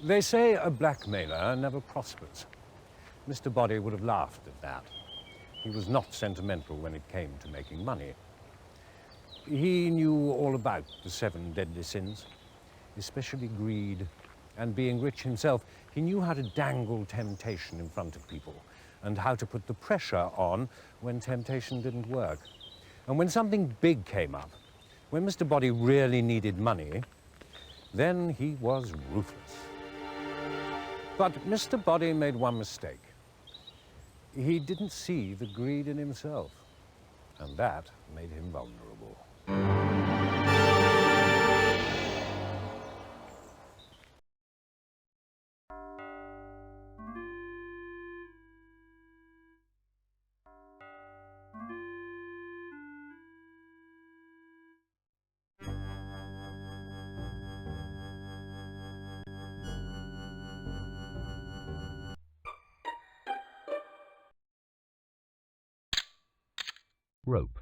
They say a blackmailer never prospers. Mr. Boddy would have laughed at that. He was not sentimental when it came to making money. He knew all about the 7 deadly sins, especially greed. And being rich himself, he knew how to dangle temptation in front of people and how to put the pressure on when temptation didn't work. And when something big came up, when Mr. Boddy really needed money, then he was ruthless. But Mr. Boddy made one mistake. He didn't see the greed in himself, and that made him vulnerable. Rope.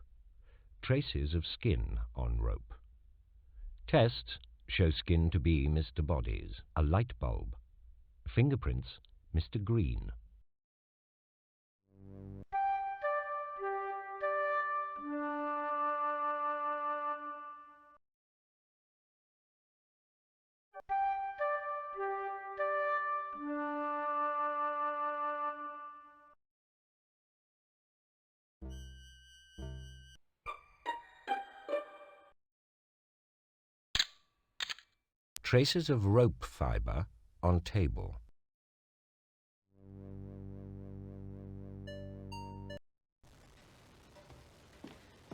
Traces of skin on rope. Tests show skin to be Mr. Boddy's, a light bulb. Fingerprints, Mr. Green. Traces of rope fibre on table.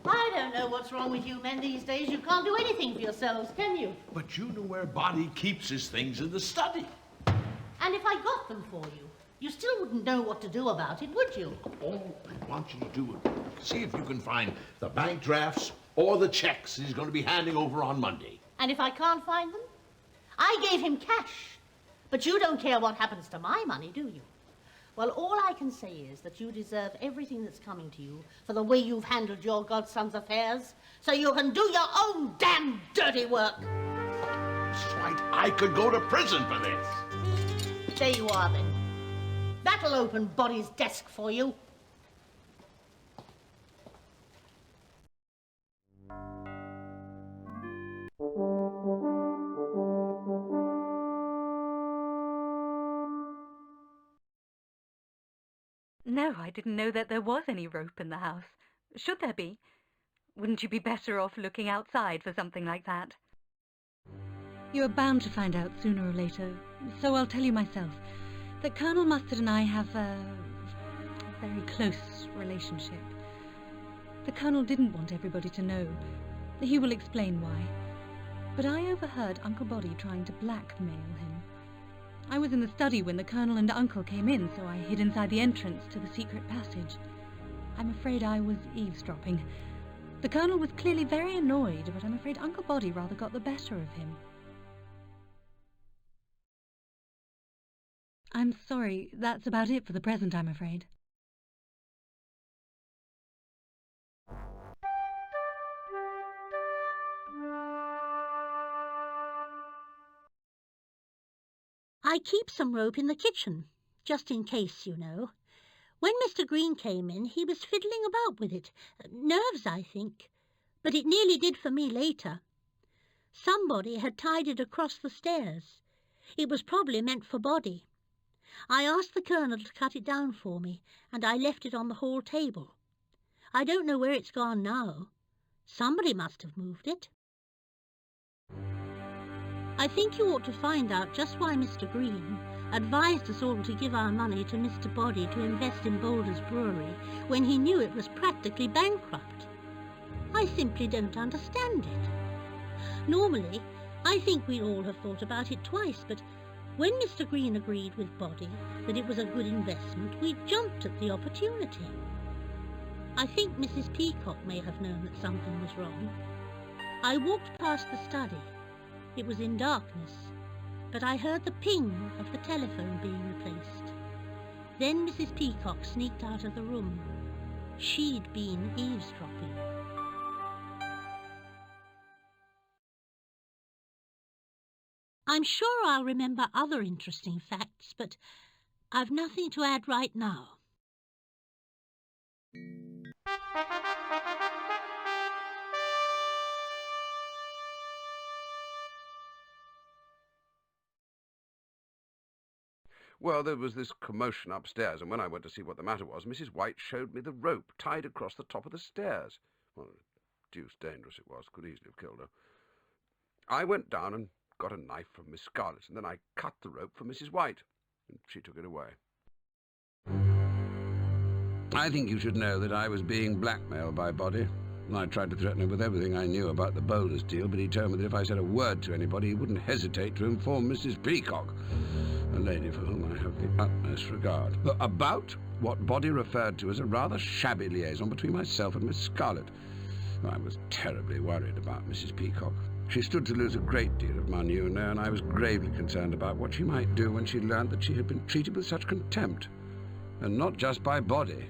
I don't know what's wrong with you men these days. You can't do anything for yourselves, can you? But you know where Boddy keeps his things in the study. And if I got them for you, you still wouldn't know what to do about it, would you? All I want you to do is see if you can find the bank drafts or the checks he's going to be handing over on Monday. And if I can't find them? I gave him cash. But you don't care what happens to my money, do you? Well, all I can say is that you deserve everything that's coming to you for the way you've handled your godson's affairs, so you can do your own damn dirty work. That's right. I could go to prison for this. There you are, then. That'll open Boddy's desk for you. No, I didn't know that there was any rope in the house. Should there be? Wouldn't you be better off looking outside for something like that? You're bound to find out sooner or later, so I'll tell you myself that Colonel Mustard and I have a very close relationship. The Colonel didn't want everybody to know. He will explain why. But I overheard Uncle Boddy trying to blackmail him. I was in the study when the Colonel and Uncle came in, so I hid inside the entrance to the secret passage. I'm afraid I was eavesdropping. The Colonel was clearly very annoyed, but I'm afraid Uncle Boddy rather got the better of him. I'm sorry, that's about it for the present, I'm afraid. I keep some rope in the kitchen, just in case, you know. When Mr. Green came in, he was fiddling about with it. Nerves, I think. But it nearly did for me later. Somebody had tied it across the stairs. It was probably meant for Boddy. I asked the Colonel to cut it down for me, and I left it on the hall table. I don't know where it's gone now. Somebody must have moved it. I think you ought to find out just why Mr. Green advised us all to give our money to Mr. Boddy to invest in Boulder's brewery when he knew it was practically bankrupt. I simply don't understand it. Normally, I think we'd all have thought about it twice, but when Mr. Green agreed with Boddy that it was a good investment, we jumped at the opportunity. I think Mrs. Peacock may have known that something was wrong. I walked past the study. It was in darkness, but I heard the ping of the telephone being replaced. Then Mrs. Peacock sneaked out of the room. She'd been eavesdropping. I'm I'm sure I'll remember other interesting facts, but I've nothing to add right now. Well, there was this commotion upstairs, and when I went to see what the matter was, Mrs. White showed me the rope tied across the top of the stairs. Well, deuced dangerous it was, could easily have killed her. I went down and got a knife from Miss Scarlett, and then I cut the rope for Mrs. White, and she took it away. I think you should know that I was being blackmailed by Boddy. I tried to threaten him with everything I knew about the Boulder deal, but he told me that if I said a word to anybody, he wouldn't hesitate to inform Mrs. Peacock, a lady for whom I have the utmost regard, about what Boddy referred to as a rather shabby liaison between myself and Miss Scarlett. I was terribly worried about Mrs. Peacock. She stood to lose a great deal of money, you know, and I was gravely concerned about what she might do when she learned that she had been treated with such contempt, and not just by Boddy.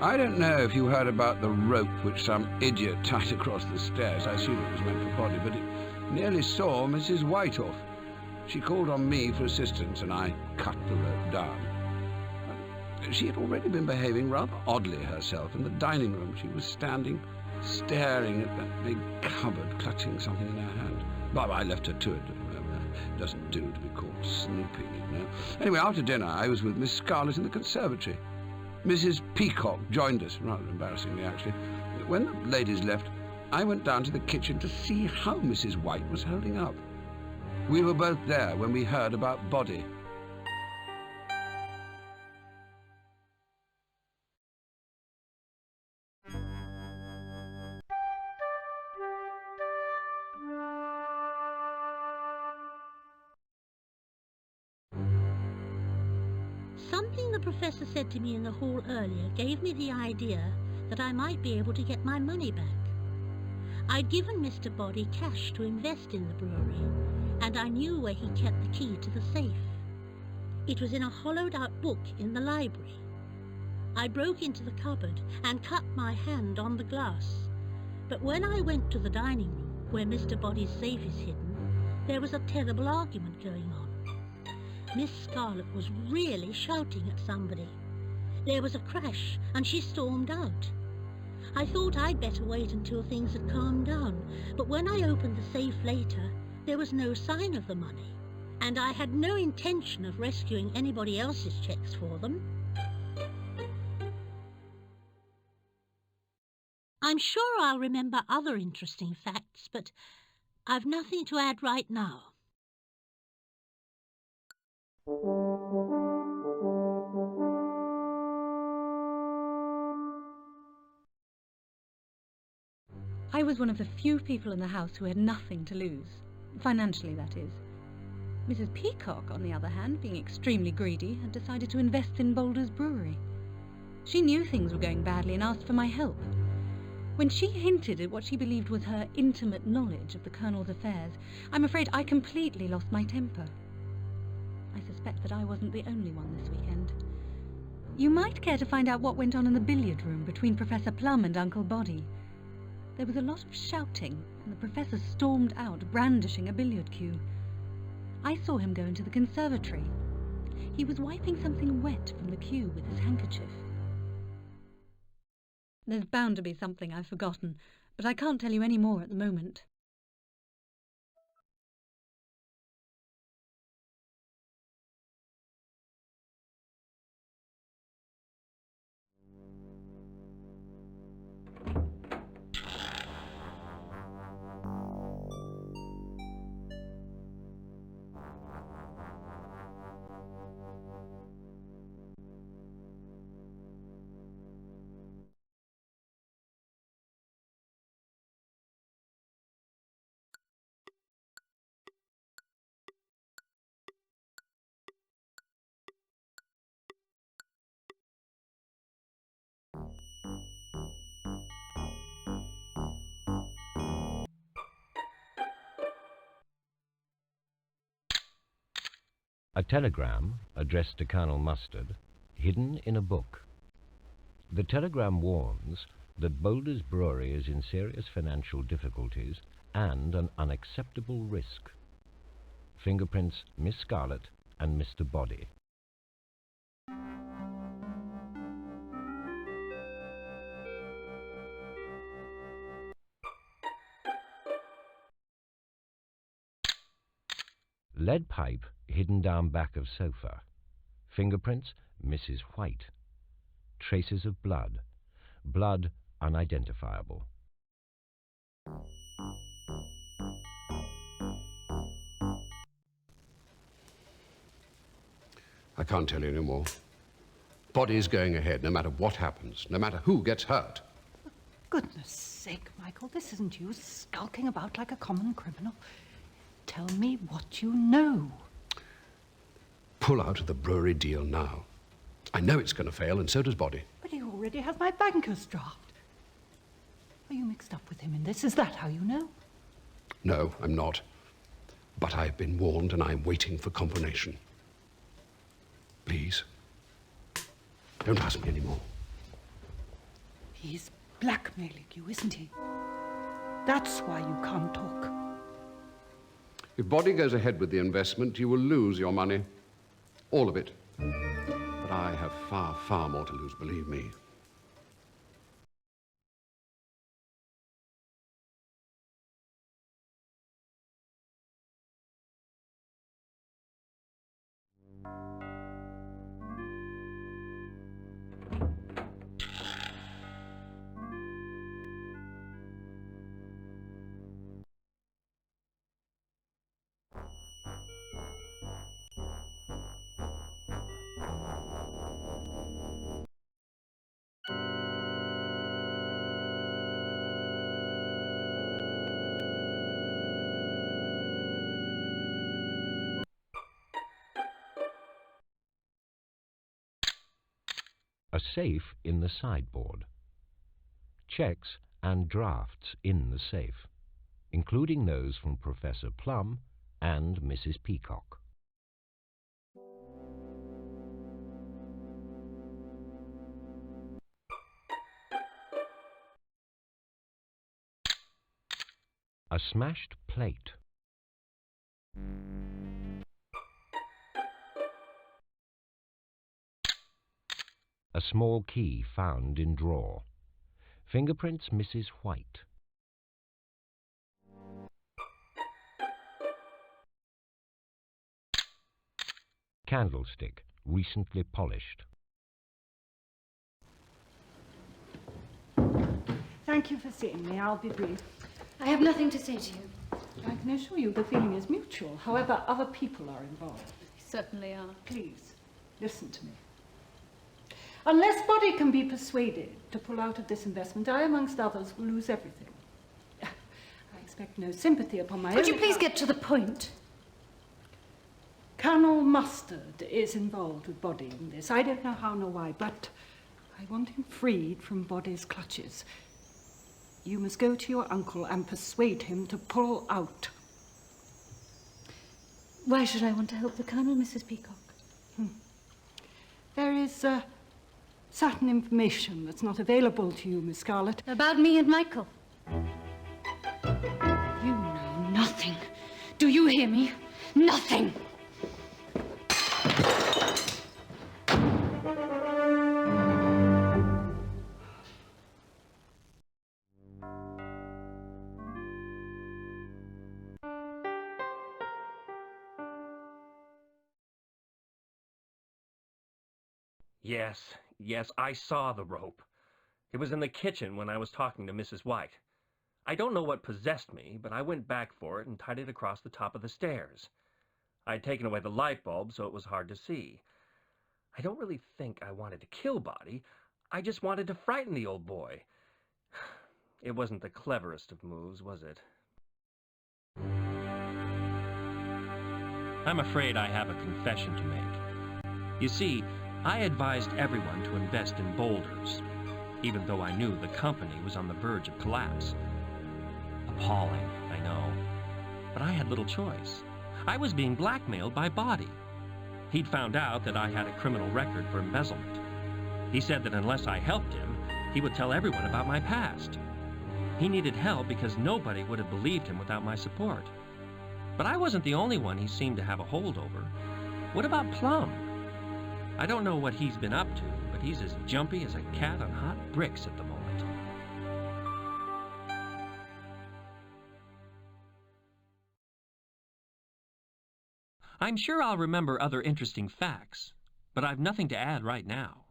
I don't know if you heard about the rope which some idiot tied across the stairs. I assume it was meant for Boddy, but it nearly saw Mrs. White off. She called on me for assistance, and I cut the rope down. She had already been behaving rather oddly herself in the dining room. She was standing, staring at that big cupboard, clutching something in her hand. But I left her to it. It doesn't do to be caught snooping, you know. Anyway, after dinner, I was with Miss Scarlett in the conservatory. Mrs. Peacock joined us, rather embarrassingly, actually. When the ladies left, I went down to the kitchen to see how Mrs. White was holding up. We were both there when we heard about Boddy. Something the professor said to me in the hall earlier gave me the idea that I might be able to get my money back. I'd given Mr. Boddy cash to invest in the brewery, and I knew where he kept the key to the safe. It was in a hollowed-out book in the library. I broke into the cupboard and cut my hand on the glass, but when I went to the dining room, where Mr. Boddy's safe is hidden, there was a terrible argument going on. Miss Scarlett was really shouting at somebody. There was a crash, and she stormed out. I thought I'd better wait until things had calmed down, but when I opened the safe later, there was no sign of the money, and I had no intention of rescuing anybody else's checks for them. I'm sure I'll remember other interesting facts, but I've nothing to add right now. I was one of the few people in the house who had nothing to lose. Financially, that is. Mrs. Peacock, on the other hand, being extremely greedy, had decided to invest in Boulder's brewery. She knew things were going badly and asked for my help. When she hinted at what she believed was her intimate knowledge of the Colonel's affairs, I'm afraid I completely lost my temper. I suspect that I wasn't the only one this weekend. You might care to find out what went on in the billiard room between Professor Plum and Uncle Boddy. There was a lot of shouting, and the professor stormed out, brandishing a billiard cue. I saw him go into the conservatory. He was wiping something wet from the cue with his handkerchief. There's bound to be something I've forgotten, but I can't tell you any more at the moment. A telegram addressed to Colonel Mustard, hidden in a book. The telegram warns that Boulder's Brewery is in serious financial difficulties and an unacceptable risk. Fingerprints Miss Scarlett and Mr. Boddy. Lead pipe hidden down back of sofa. Fingerprints Mrs. White. Traces of blood. Blood unidentifiable. I can't tell you any more. Boddy's going ahead, no matter what happens, no matter who gets hurt. Goodness sake, Michael, this isn't you skulking about like a common criminal. Tell me what you know. Pull out of the brewery deal now. I know it's going to fail, and so does Boddy. But he already has my banker's draft. Are you mixed up with him in this? Is that how you know? No, I'm not. But I've been warned, and I'm waiting for confirmation. Please, don't ask me anymore. He's blackmailing you, isn't he? That's why you can't talk. If Boddy goes ahead with the investment, you will lose your money. All of it. But I have far, far more to lose, believe me. A safe in the sideboard. Checks and drafts in the safe, including those from Professor Plum and Mrs. Peacock. A smashed plate. A small key found in drawer. Fingerprints Mrs. White. Candlestick, recently polished. Thank you for seeing me. I'll be brief. I have nothing to say to you. I can assure you the feeling is mutual. However, other people are involved. They certainly are. Please, listen to me. Unless Boddy can be persuaded to pull out of this investment, I, amongst others, will lose everything. I expect no sympathy upon my own. Would you please get to the point? Colonel Mustard is involved with Boddy in this. I don't know how nor why, but I want him freed from Boddy's clutches. You must go to your uncle and persuade him to pull out. Why should I want to help the Colonel, Mrs. Peacock? There is certain information that's not available to you, Miss Scarlett. About me and Michael. You know nothing. Do you hear me? Nothing. Yes, I saw the rope. It was in the kitchen when I was talking to Mrs. White. I don't know what possessed me, but I went back for it and tied it across the top of the stairs. I'd taken away the light bulb, so it was hard to see. I don't really think I wanted to kill Boddy. I just wanted to frighten the old boy. It wasn't the cleverest of moves, was it? I'm afraid I have a confession to make. You see, I advised everyone to invest in Boulders, even though I knew the company was on the verge of collapse. Appalling, I know. But I had little choice. I was being blackmailed by Boddy. He'd found out that I had a criminal record for embezzlement. He said that unless I helped him, he would tell everyone about my past. He needed help because nobody would have believed him without my support. But I wasn't the only one he seemed to have a hold over. What about Plum? I don't know what he's been up to, but he's as jumpy as a cat on hot bricks at the moment. I'm sure I'll remember other interesting facts, but I've nothing to add right now.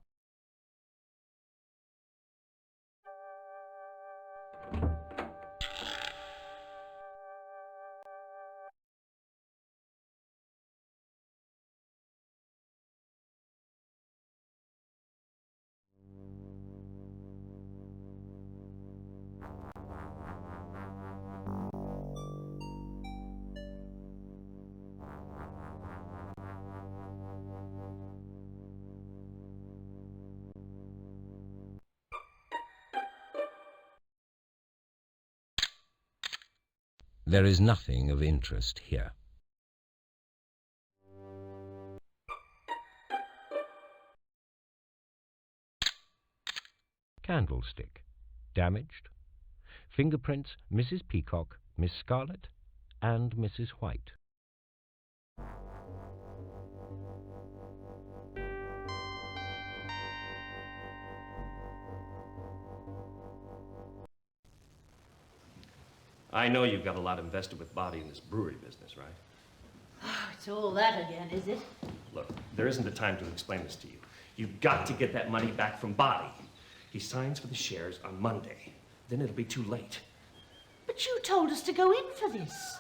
There is nothing of interest here. Candlestick. Damaged. Fingerprints Mrs. Peacock, Miss Scarlett, and Mrs. White. I know you've got a lot invested with Boddy in this brewery business, right? Oh, it's all that again, is it? Look, there isn't the time to explain this to you. You've got to get that money back from Boddy. He signs for the shares on Monday. Then it'll be too late. But you told us to go in for this.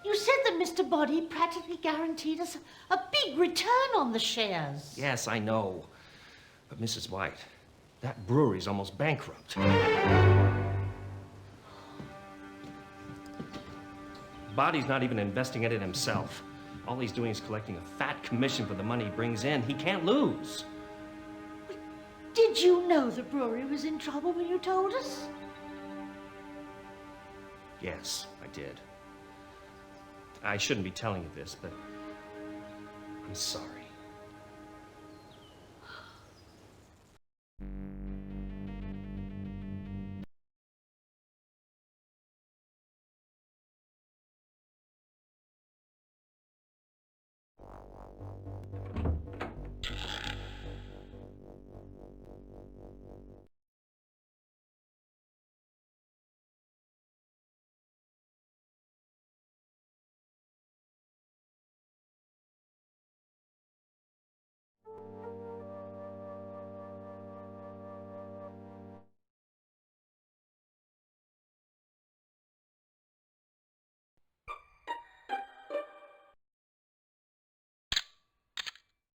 You said that Mr. Boddy practically guaranteed us a big return on the shares. Yes, I know. But Mrs. White, that brewery's almost bankrupt. Boddy's not even investing in it himself. All he's doing is collecting a fat commission for the money he brings in. He can't lose. Did you know the brewery was in trouble when you told us? Yes, I did. I shouldn't be telling you this, but I'm sorry.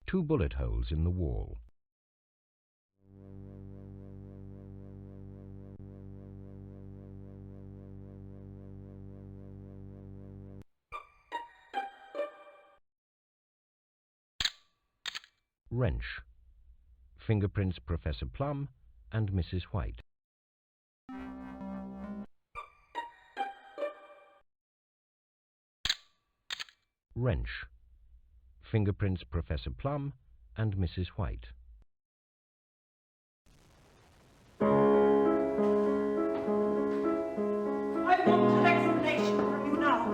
Two bullet holes in the wall. Wrench. Fingerprints Professor Plum and Mrs. White. Wrench. Fingerprints Professor Plum and Mrs. White. I want an explanation from you now.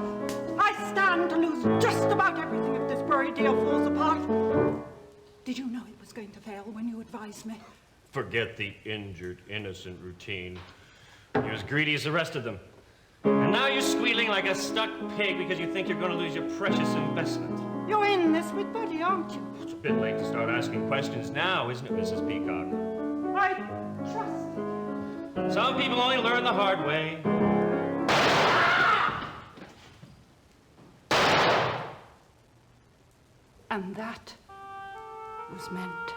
I stand to lose just about everything if this brewery deal falls apart. Did you know it was going to fail when you advised me? Forget the injured, innocent routine. You're as greedy as the rest of them. And now you're squealing like a stuck pig because you think you're going to lose your precious investment. You're in this with Boddy, aren't you? It's a bit late to start asking questions now, isn't it, Mrs. Peacock? I trust. Some people only learn the hard way. And that was meant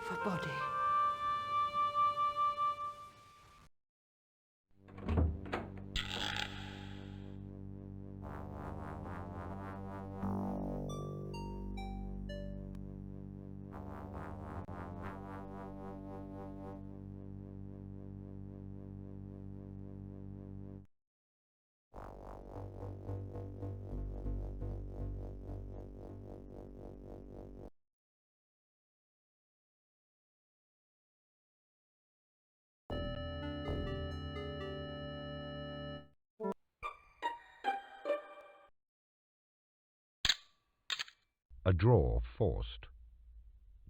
for Boddy. A drawer forced.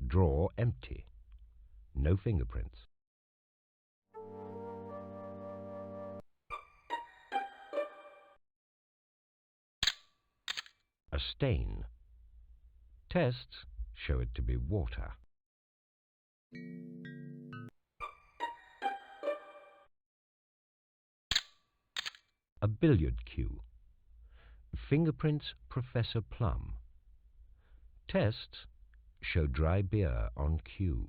Drawer empty. No fingerprints. A stain. Tests show it to be water. A billiard cue. Fingerprints Professor Plum. Tests show dry beer on cue.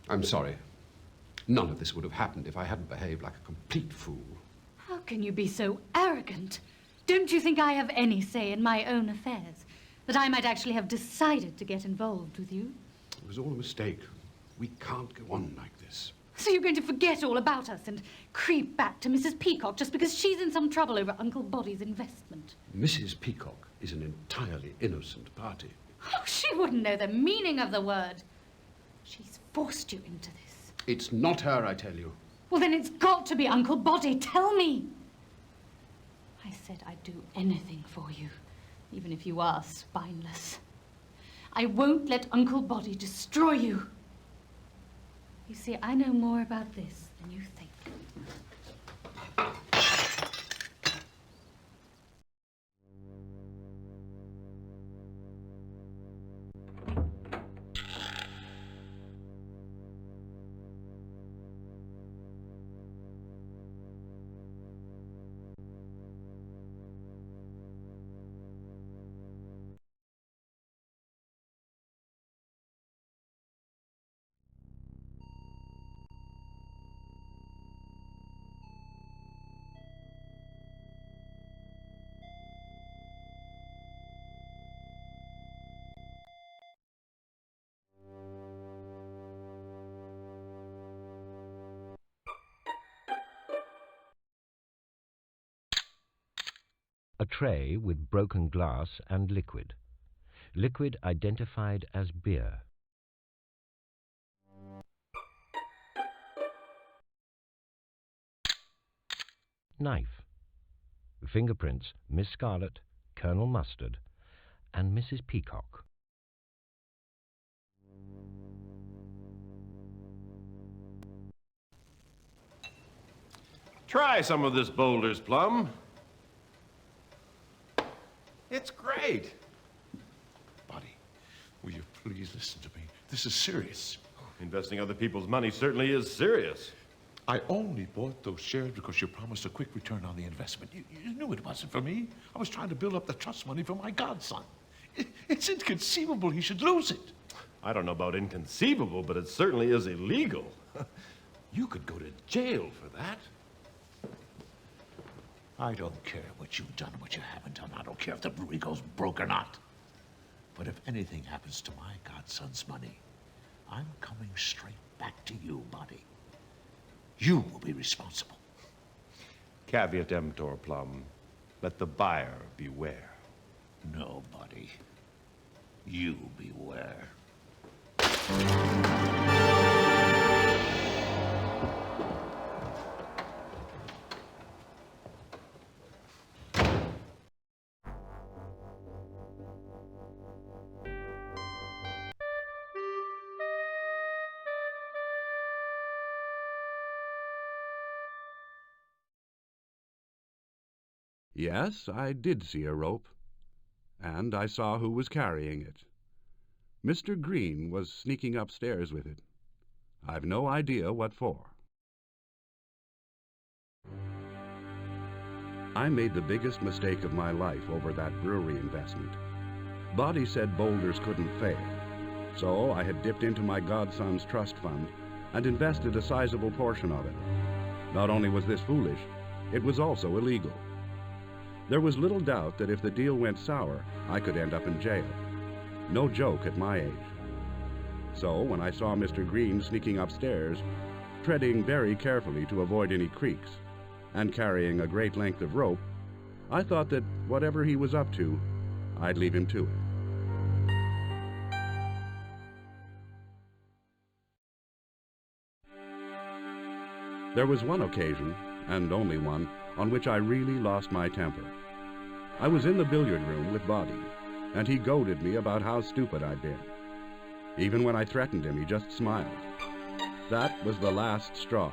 I'm sorry. None of this would have happened if I hadn't behaved like a complete fool. How can you be so arrogant? Don't you think I have any say in my own affairs? That I might actually have decided to get involved with you? It was all a mistake. We can't go on like this. So you're going to forget all about us and creep back to Mrs. Peacock just because she's in some trouble over Uncle Boddy's investment? Mrs. Peacock is an entirely innocent party. Oh, she wouldn't know the meaning of the word. She's forced you into this. It's not her, I tell you. Well, then it's got to be Uncle Boddy. Tell me. I said I'd do anything for you, even if you are spineless. I won't let Uncle Boddy destroy you. You see, I know more about this than you think. A tray with broken glass and liquid. Liquid identified as beer. Knife. Fingerprints Miss Scarlett, Colonel Mustard, and Mrs. Peacock. Try some of this Boulder's, Plum. It's great. Boddy, will you please listen to me? This is serious. Investing other people's money certainly is serious. I only bought those shares because you promised a quick return on the investment. You knew it wasn't for me. I was trying to build up the trust money for my godson. It's inconceivable he should lose it. I don't know about inconceivable, but it certainly is illegal. You could go to jail for that. I don't care what you've done, what you haven't done. I don't care if the brewery goes broke or not. But if anything happens to my godson's money, I'm coming straight back to you, Boddy. You will be responsible. Caveat emptor, Plum. Let the buyer beware. No, Boddy. You beware. Yes, I did see a rope, and I saw who was carrying it. Mr. Green was sneaking upstairs with it. I've no idea what for. I made the biggest mistake of my life over that brewery investment. Boddy said Boulders couldn't fail, so I had dipped into my godson's trust fund and invested a sizable portion of it. Not only was this foolish, it was also illegal. There was little doubt that if the deal went sour, I could end up in jail. No joke at my age. So when I saw Mr. Green sneaking upstairs, treading very carefully to avoid any creaks, and carrying a great length of rope, I thought that whatever he was up to, I'd leave him to it. There was one occasion, and only one, on which I really lost my temper. I was in the billiard room with Boddy, and he goaded me about how stupid I'd been. Even when I threatened him, he just smiled. That was the last straw.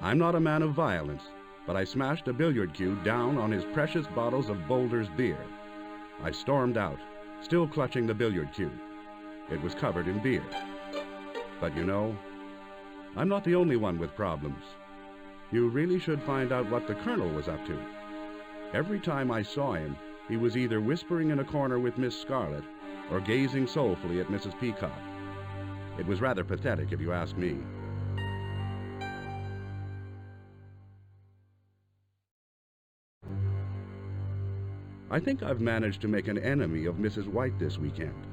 I'm not a man of violence, but I smashed a billiard cue down on his precious bottles of Boulder's beer. I stormed out, still clutching the billiard cue. It was covered in beer. But you know, I'm not the only one with problems. You really should find out what the Colonel was up to. Every time I saw him, he was either whispering in a corner with Miss Scarlett or gazing soulfully at Mrs. Peacock. It was rather pathetic, if you ask me. I think I've managed to make an enemy of Mrs. White this weekend.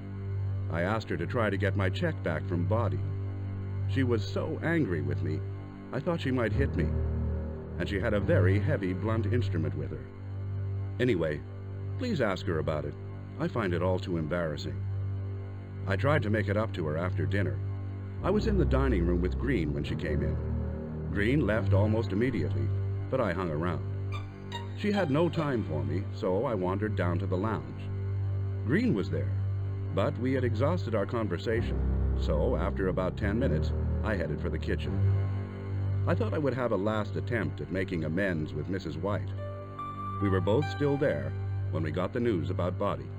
I asked her to try to get my check back from Boddy. She was so angry with me, I thought she might hit me. And she had a very heavy, blunt instrument with her. Anyway, please ask her about it. I find it all too embarrassing. I tried to make it up to her after dinner. I was in the dining room with Green when she came in. Green left almost immediately, but I hung around. She had no time for me, so I wandered down to the lounge. Green was there, but we had exhausted our conversation, so after about 10 minutes, I headed for the kitchen. I thought I would have a last attempt at making amends with Mrs. White. We were both still there when we got the news about Boddy.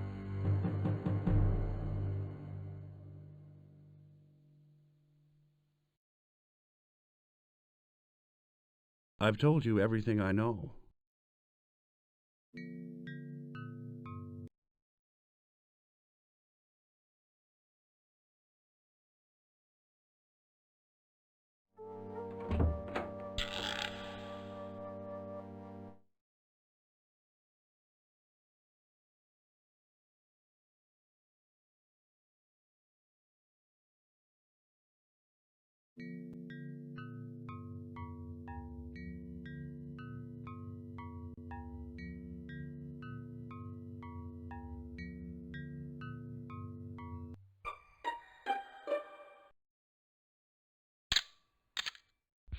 I've told you everything I know.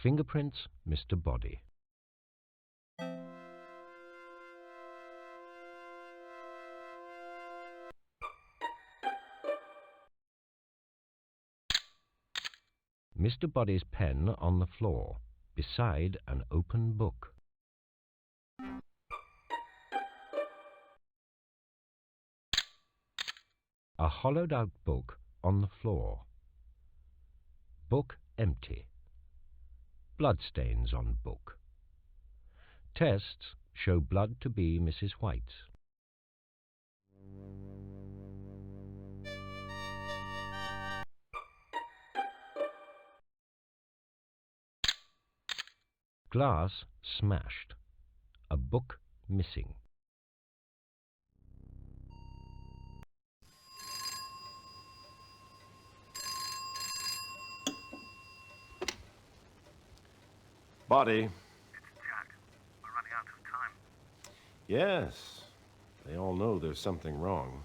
Fingerprints, Mr. Boddy. Mr. Boddy's pen on the floor, beside an open book. A hollowed-out book on the floor. Book empty. Bloodstains on book. Tests show blood to be Mrs. White's. Glass smashed. A book missing. Boddy. It's Jack. We're running out of time. Yes. They all know there's something wrong.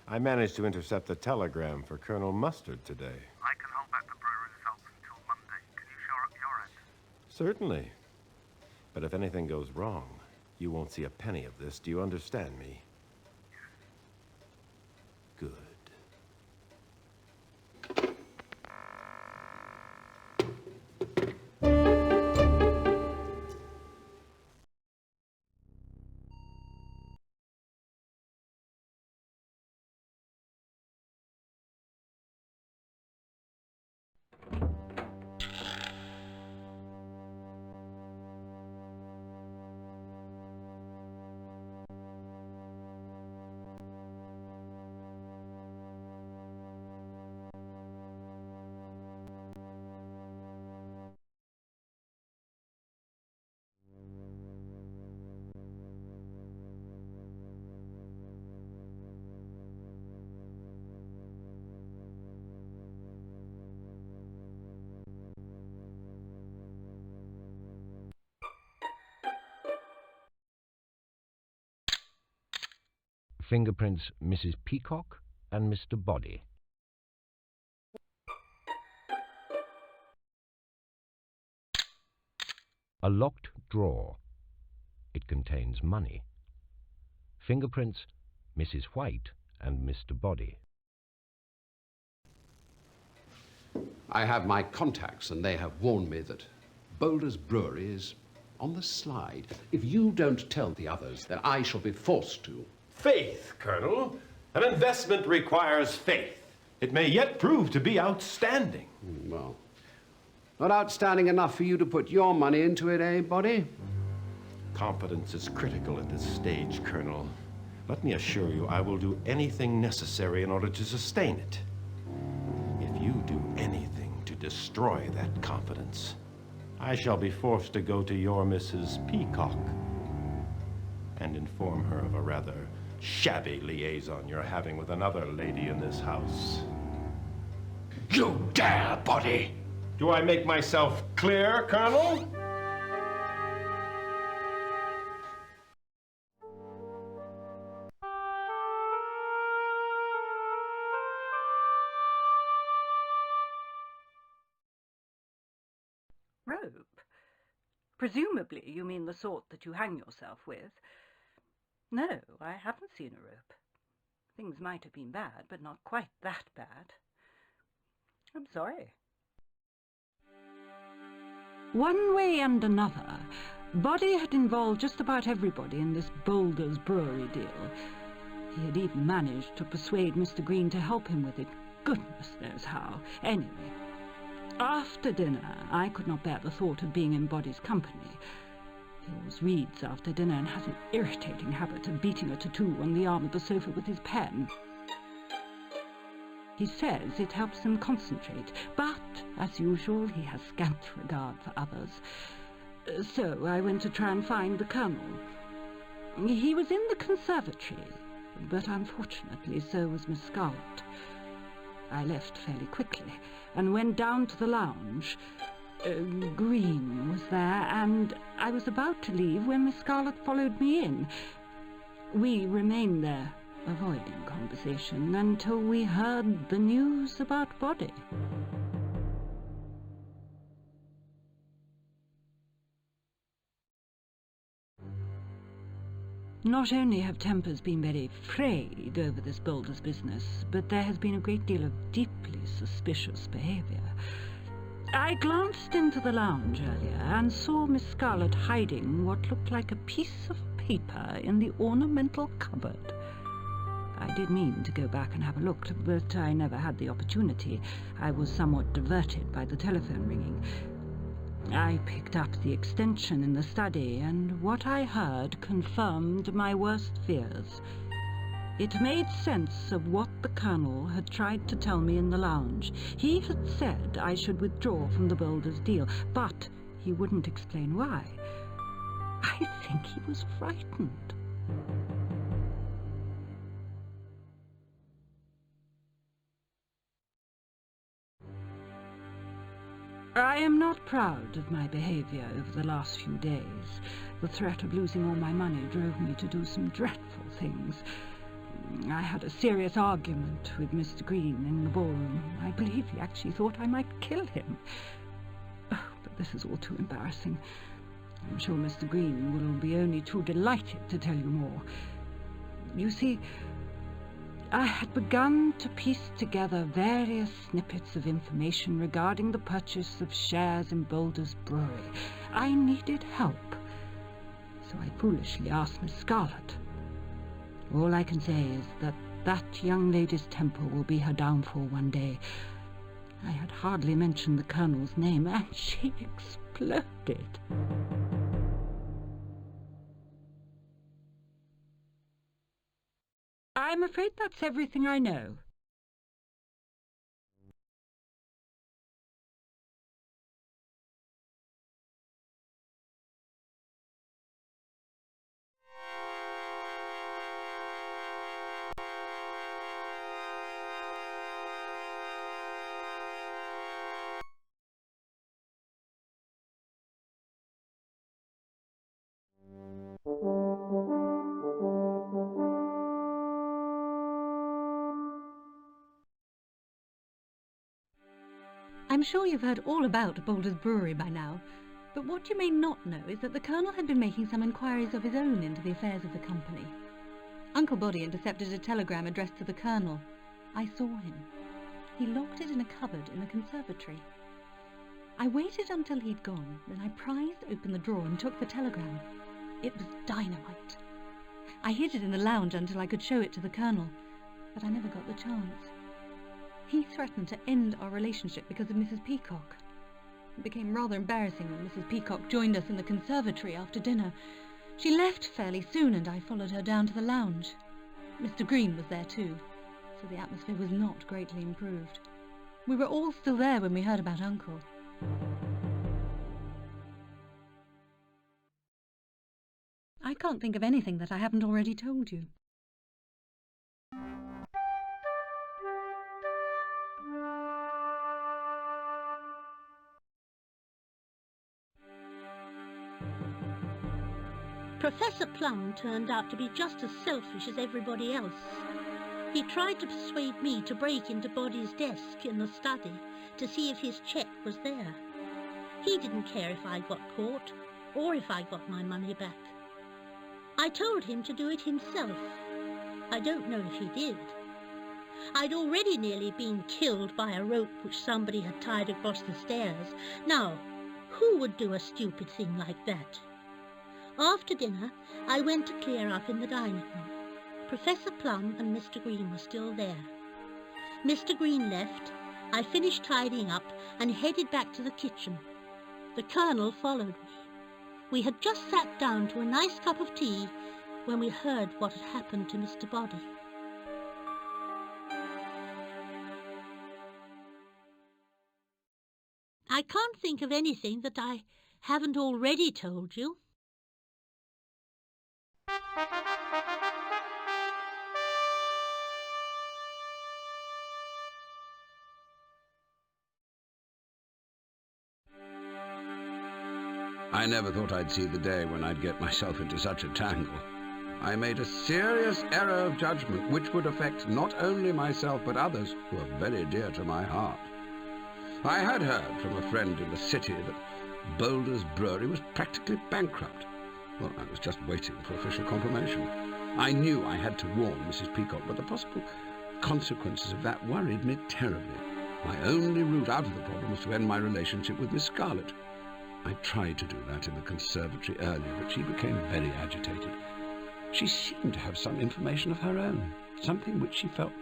I managed to intercept the telegram for Colonel Mustard today. I can hold back the brewery results until Monday. Can you shore up your end? Certainly. But if anything goes wrong, you won't see a penny of this. Do you understand me? Good. Fingerprints, Mrs. Peacock and Mr. Boddy. A locked drawer. It contains money. Fingerprints, Mrs. White and Mr. Boddy. I have my contacts, and they have warned me that Boulder's Brewery is on the slide. If you don't tell the others, then I shall be forced to. Faith, Colonel. An investment requires faith. It may yet prove to be outstanding. Well, not outstanding enough for you to put your money into it, eh, Boddy? Confidence is critical at this stage, Colonel. Let me assure you, I will do anything necessary in order to sustain it. If you do anything to destroy that confidence, I shall be forced to go to your Mrs. Peacock and inform her of a rather shabby liaison you're having with another lady in this house. You dare, Boddy! Do I make myself clear, Colonel? Rope? Presumably you mean the sort that you hang yourself with. No, I haven't seen a rope. Things might have been bad, but not quite that bad. I'm sorry. One way and another, Boddy had involved just about everybody in this Boulder's Brewery deal. He had even managed to persuade Mr. Green to help him with it. Goodness knows how. Anyway, after dinner, I could not bear the thought of being in Boddy's company. He always reads after dinner and has an irritating habit of beating a tattoo on the arm of the sofa with his pen. He says it helps him concentrate, but, as usual, he has scant regard for others. So I went to try and find the Colonel. He was in the conservatory, but unfortunately so was Miss Scarlett. I left fairly quickly and went down to the lounge. Green was there, and I was about to leave when Miss Scarlett followed me in. We remained there, avoiding conversation, until we heard the news about Boddy. Not only have tempers been very frayed over this Boulder's business, but there has been a great deal of deeply suspicious behaviour. I glanced into the lounge earlier and saw Miss Scarlett hiding what looked like a piece of paper in the ornamental cupboard. I did mean to go back and have a look, but I never had the opportunity. I was somewhat diverted by the telephone ringing. I picked up the extension in the study, and what I heard confirmed my worst fears. It made sense of what the Colonel had tried to tell me in the lounge. He had said I should withdraw from the Boulder's deal, but he wouldn't explain why. I think he was frightened. I am not proud of my behaviour over the last few days. The threat of losing all my money drove me to do some dreadful things. I had a serious argument with Mr. Green in the ballroom. I believe he actually thought I might kill him. Oh, but this is all too embarrassing. I'm sure Mr. Green will be only too delighted to tell you more. You see, I had begun to piece together various snippets of information regarding the purchase of shares in Boulder's Brewery. I needed help, so I foolishly asked Miss Scarlett. All I can say is that that young lady's temper will be her downfall one day. I had hardly mentioned the Colonel's name, and she exploded. I'm afraid that's everything I know. I'm sure you've heard all about Boulder's Brewery by now. But what you may not know is that the Colonel had been making some inquiries of his own into the affairs of the company. Uncle Boddy intercepted a telegram addressed to the Colonel. I saw him. He locked it in a cupboard in the conservatory. I waited until he'd gone, then I prized open the drawer and took the telegram. It was dynamite. I hid it in the lounge until I could show it to the Colonel, but I never got the chance. He threatened to end our relationship because of Mrs. Peacock. It became rather embarrassing when Mrs. Peacock joined us in the conservatory after dinner. She left fairly soon and I followed her down to the lounge. Mr. Green was there too, so the atmosphere was not greatly improved. We were all still there when we heard about Uncle. I can't think of anything that I haven't already told you. Professor Plum turned out to be just as selfish as everybody else. He tried to persuade me to break into Boddy's desk in the study to see if his cheque was there. He didn't care if I got caught or if I got my money back. I told him to do it himself. I don't know if he did. I'd already nearly been killed by a rope which somebody had tied across the stairs. Now, who would do a stupid thing like that? After dinner, I went to clear up in the dining room. Professor Plum and Mr. Green were still there. Mr. Green left, I finished tidying up and headed back to the kitchen. The Colonel followed me. We had just sat down to a nice cup of tea when we heard what had happened to Mr. Boddy. I can't think of anything that I haven't already told you. I never thought I'd see the day when I'd get myself into such a tangle. I made a serious error of judgment which would affect not only myself but others who are very dear to my heart. I had heard from a friend in the city that Boulder's Brewery was practically bankrupt. Well, I was just waiting for official confirmation. I knew I had to warn Mrs. Peacock, but the possible consequences of that worried me terribly. My only route out of the problem was to end my relationship with Miss Scarlett. I tried to do that in the conservatory earlier, but she became very agitated. She seemed to have some information of her own, something which she felt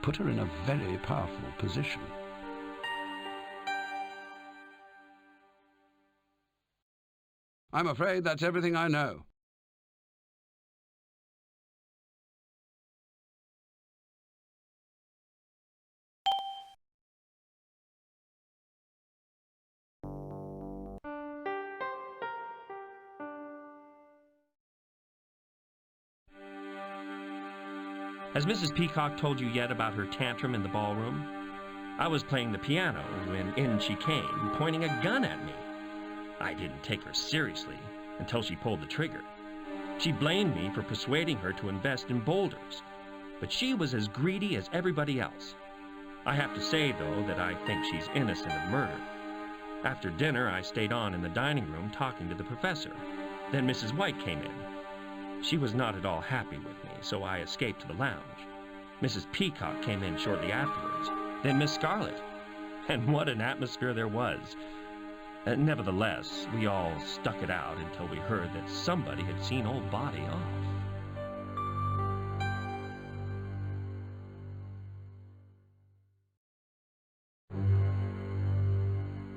put her in a very powerful position. I'm afraid that's everything I know. Has Mrs. Peacock told you yet about her tantrum in the ballroom? I was playing the piano when in she came, pointing a gun at me. I didn't take her seriously until she pulled the trigger. She blamed me for persuading her to invest in Boulders, but she was as greedy as everybody else. I have to say, though, that I think she's innocent of murder. After dinner, I stayed on in the dining room talking to the professor. Then Mrs. White came in. She was not at all happy with me, so I escaped to the lounge. Mrs. Peacock came in shortly afterwards, then Miss Scarlett. And what an atmosphere there was. Nevertheless, we all stuck it out until we heard that somebody had seen old Boddy off.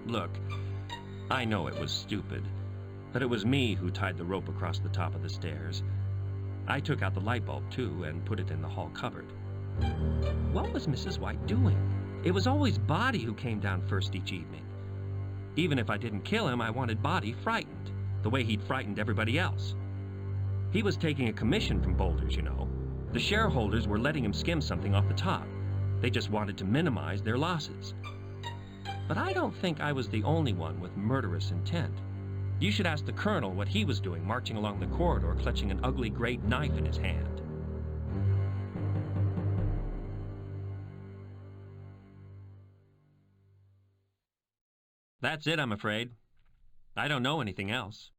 Look, I know it was stupid, but it was me who tied the rope across the top of the stairs. I took out the light bulb, too, and put it in the hall cupboard. What was Mrs. White doing? It was always Boddy who came down first each evening. Even if I didn't kill him, I wanted Boddy frightened, the way he'd frightened everybody else. He was taking a commission from Boulders, you know. The shareholders were letting him skim something off the top. They just wanted to minimize their losses. But I don't think I was the only one with murderous intent. You should ask the Colonel what he was doing marching along the corridor clutching an ugly great knife in his hand. That's it, I'm afraid. I don't know anything else.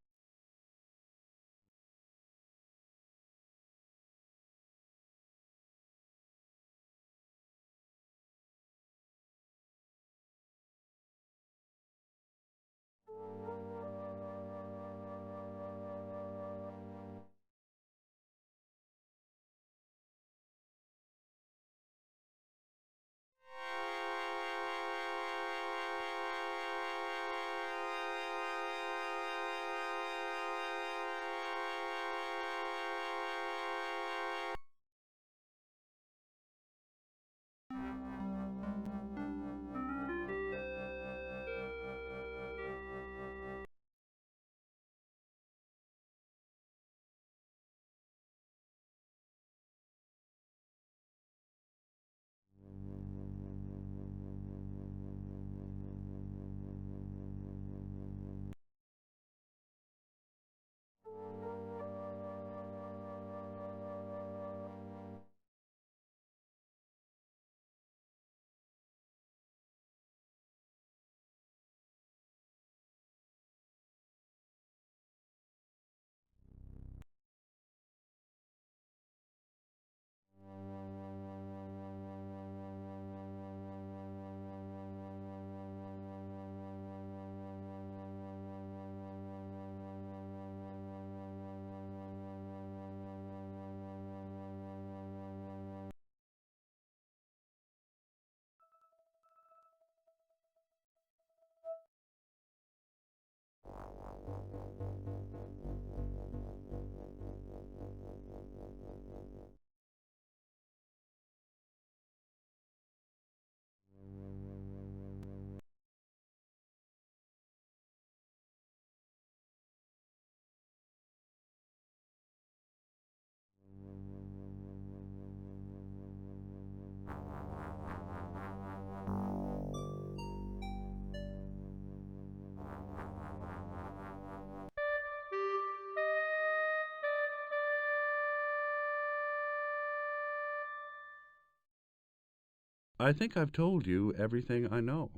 I think I've told you everything I know.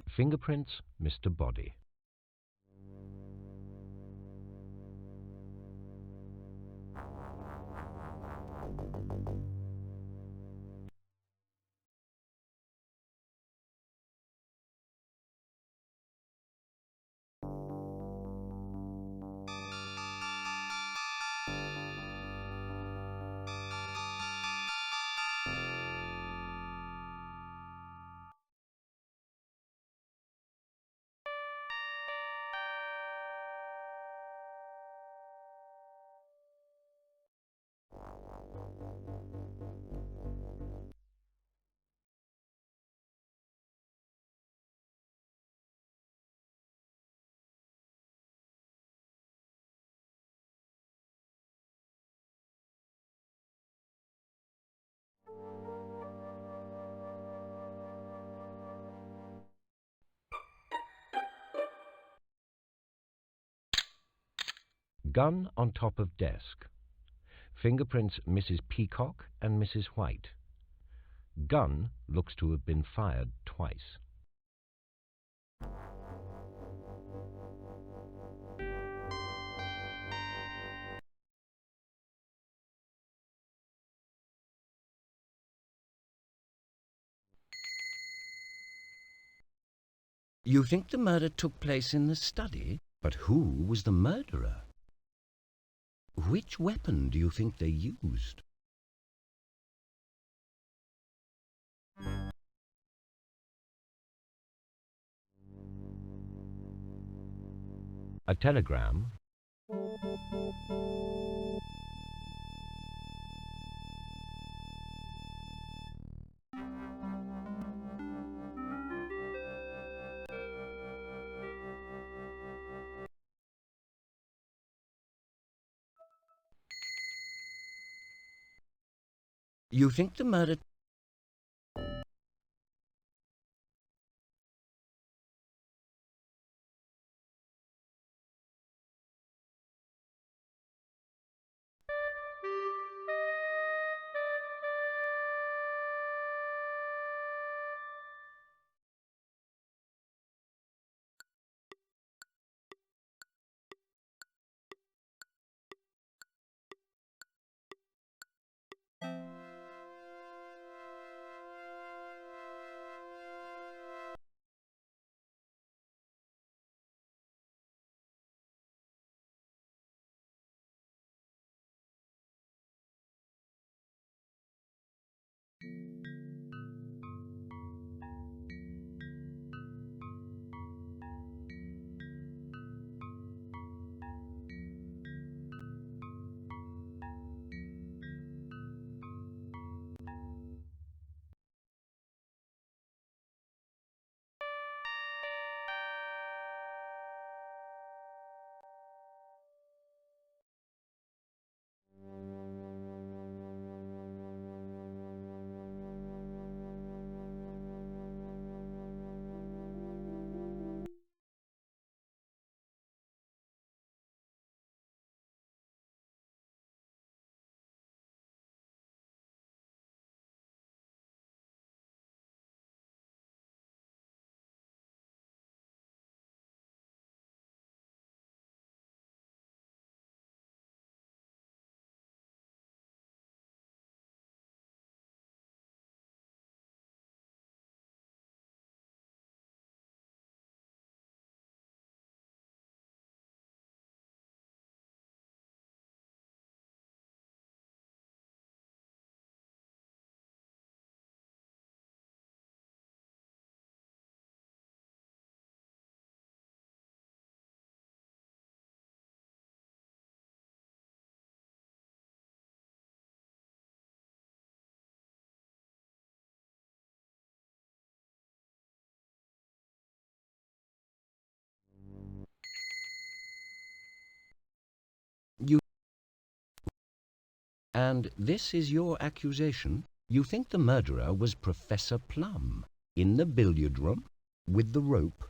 Fingerprints, Mr. Boddy. Gun on top of desk. Fingerprints Mrs. Peacock and Mrs. White. Gun looks to have been fired twice. You think the murder took place in the study? But who was the murderer? Which weapon do you think they used? A telegram. You think the murder... And this is your accusation? You think the murderer was Professor Plum in the billiard room with the rope?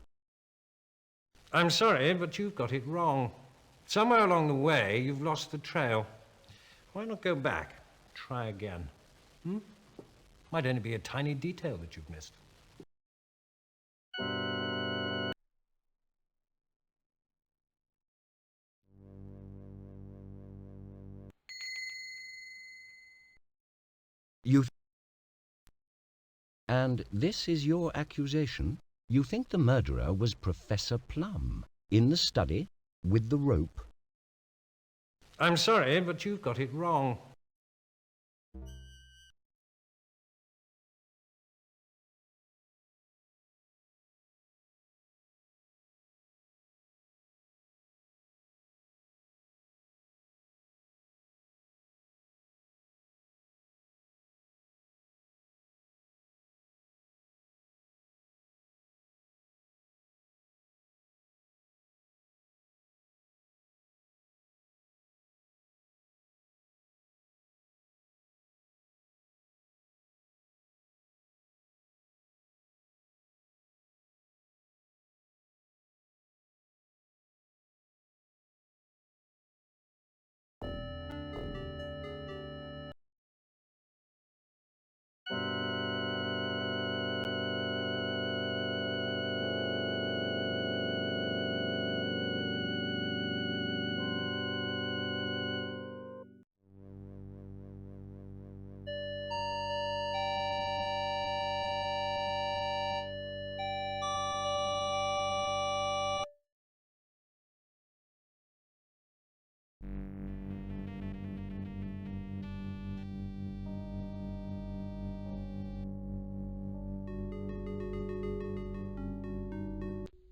I'm sorry, but you've got it wrong. Somewhere along the way, you've lost the trail. Why not go back? Try again. Might only be a tiny detail that you've missed. And this is your accusation? You think the murderer was Professor Plum in the study with the rope? I'm sorry, but you've got it wrong.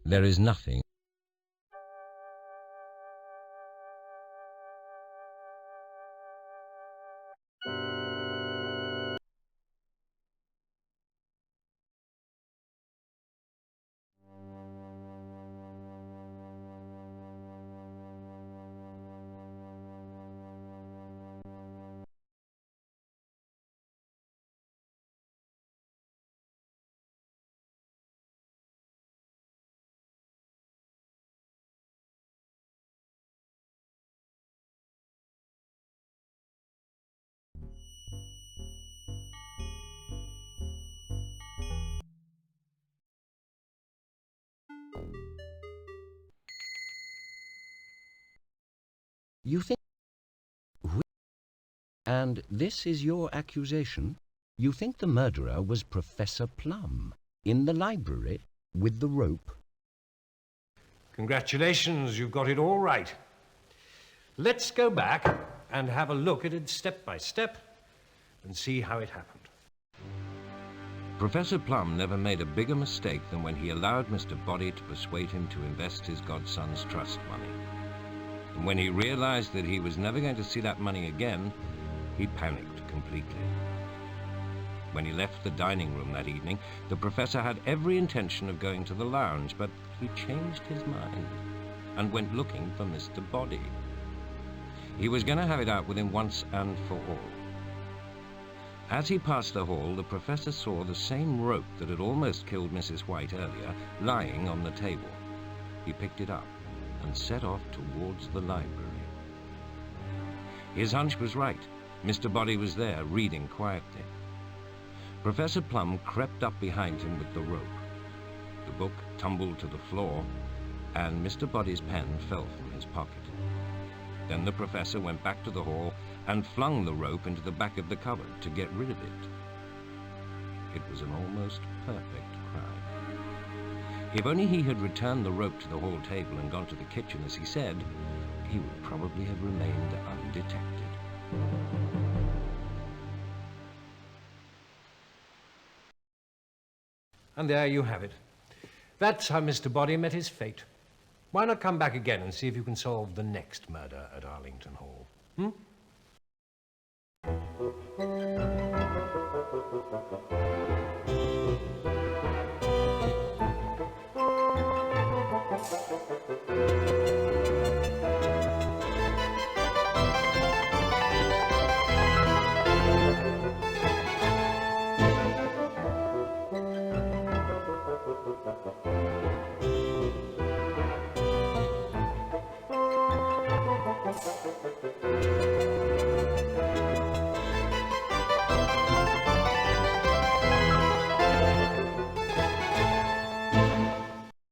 There is nothing. You think... And this is your accusation? You think the murderer was Professor Plum in the library with the rope? Congratulations, you've got it all right. Let's go back and have a look at it step by step and see how it happened. Professor Plum never made a bigger mistake than when he allowed Mr. Boddy to persuade him to invest his godson's trust money. And when he realized that he was never going to see that money again, he panicked completely. When he left the dining room that evening, the professor had every intention of going to the lounge, but he changed his mind and went looking for Mr. Boddy. He was going to have it out with him once and for all. As he passed the hall, the professor saw the same rope that had almost killed Mrs. White earlier lying on the table. He picked it up and set off towards the library. His hunch was right. Mr. Boddy was there, reading quietly. Professor Plum crept up behind him with the rope. The book tumbled to the floor, and Mr. Boddy's pen fell from his pocket. Then the professor went back to the hall and flung the rope into the back of the cupboard to get rid of it. It was an almost perfect crime. If only he had returned the rope to the hall table and gone to the kitchen as he said, he would probably have remained undetected. And there you have it. That's how Mr. Boddy met his fate. Why not come back again and see if you can solve the next murder at Arlington Hall? you.